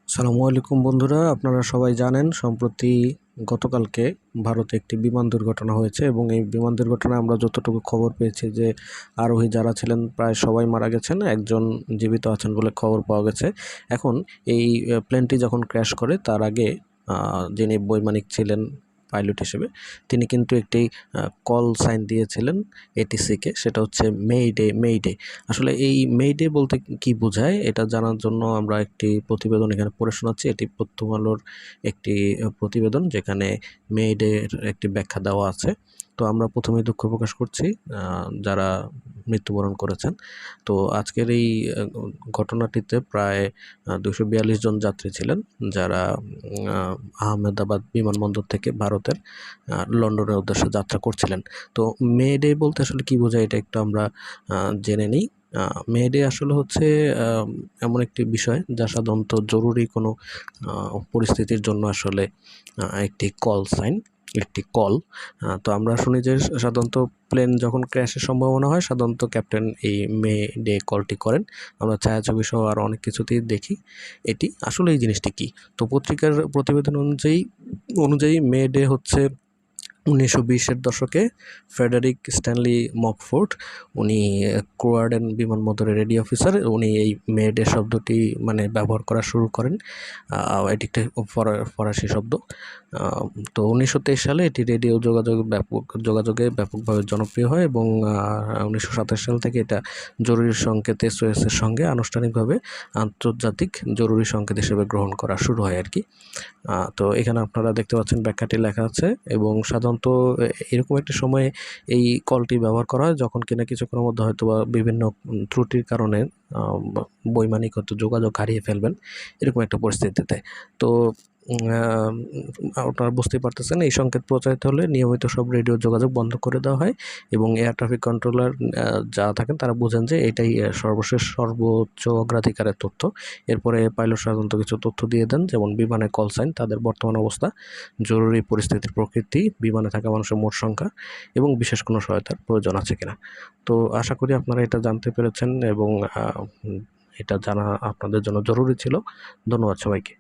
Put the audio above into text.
আসসালামু আলাইকুম বন্ধুরা, আপনারা সবাই জানেন সম্প্রতি গতকালকে ভারতে একটি বিমান দুর্ঘটনা হয়েছে এবং এই বিমান দুর্ঘটনায় আমরা যতটুকু খবর পেয়েছি যে আরোহী যারা ছিলেন প্রায় সবাই মারা গেছেন, একজন জীবিত আছেন বলে খবর পাওয়া গেছে। এখন এই প্লেনটি যখন ক্র্যাশ করে তার আগে যিনি বৈমানিক ছিলেন পাইলট হিসেবে, তিনি কিন্তু একটি কল সাইন দিয়েছিলেন এটিসিকে, সেটা হচ্ছে মেইডে মেইডে। আসলে এই মেইডে বলতে কি বোঝায় এটা জানার জন্য আমরা একটি প্রতিবেদন এখানে পড়ে শোনাচ্ছি। এটি প্রথম আলোর একটি প্রতিবেদন যেখানে মেইডের একটি ব্যাখ্যা দেওয়া আছে। তো আমরা প্রথমেই দুঃখ প্রকাশ করছি যারা মৃত্যুবরণ করেছেন। তো আজকের এই ঘটনাটিতে প্রায় 242 জন যাত্রী ছিলেন, যারা আহমেদাবাদ বিমানবন্দর থেকে ভারতের লন্ডনের উদ্দেশ্যে যাত্রা করছিলেন। তো মে ডে বলতে আসলে কী বোঝায় এটা একটু আমরা জেনে নিই। মে ডে আসলে হচ্ছে এমন একটি বিষয় যা সাধারণত জরুরি কোনো পরিস্থিতির জন্য আসলে একটি কল সাইন, একটি কল। তো আমরা শুনি যে সাধারণত প্লেন যখন ক্র্যাশের সম্ভাবনা হয় সাধারণত ক্যাপ্টেন এই মে ডে কলটি করেন। আমরা ছায়াছবি সহ আরও অনেক কিছুতেই দেখি এটি। আসলে এই জিনিসটি কী? তো পত্রিকার প্রতিবেদন অনুযায়ী মে ডে হচ্ছে 1920-এর দশকে ফ্রেডারিক স্ট্যানলি মকফোর্ড, উনি ক্রোয়ার্ডেন বিমানবন্দরের রেডিও অফিসার, উনি এই মে ডে শব্দটি ব্যবহার করা শুরু করেন। এটি একটি ফরাসি শব্দ। তো 1923 সালে এটি রেডিও যোগাযোগে ব্যাপকভাবে জনপ্রিয় হয় এবং 1927 সাল থেকে এটা জরুরি সংকেত SOS-এর সঙ্গে আনুষ্ঠানিকভাবে আন্তর্জাতিক জরুরি সংকেত হিসেবে গ্রহণ করা শুরু হয় আর কি। তো এখানে আপনারা দেখতে পাচ্ছেন ব্যাখ্যাটি লেখা আছে এবং সাধারণত এরকম একটি সময়ে এই কলটি ব্যবহার করা হয় যখন কিনা কিছুক্ষণের মধ্যে হয়তো বা বিভিন্ন ত্রুটির কারণে বৈমানিক হয়তো যোগাযোগ হারিয়ে ফেলবেন, এরকম একটা পরিস্থিতিতে। তো আপনারা বুঝতেই পারতেছেন এই সংকেত প্রচারিত হলে নিয়মিত সব রেডিও যোগাযোগ বন্ধ করে দেওয়া হয় এবং এয়ার ট্রাফিক কন্ট্রোলার যারা থাকেন তারা বোঝেন যে এটাই সর্বশেষ সর্বোচ্চ অগ্রাধিকারের তথ্য। এরপরে পাইলট সাধারণত কিছু তথ্য দিয়ে দেন, যেমন বিমানের কল সাইন, তাদের বর্তমান অবস্থা, জরুরি পরিস্থিতির প্রকৃতি, বিমানে থাকা মানুষের মোট সংখ্যা এবং বিশেষ কোনো সহায়তার প্রয়োজন আছে কিনা। তো আশা করি আপনারা এটা জানতে পেরেছেন এবং এটা জানা আপনাদের জন্য জরুরি ছিল। ধন্যবাদ সবাইকে।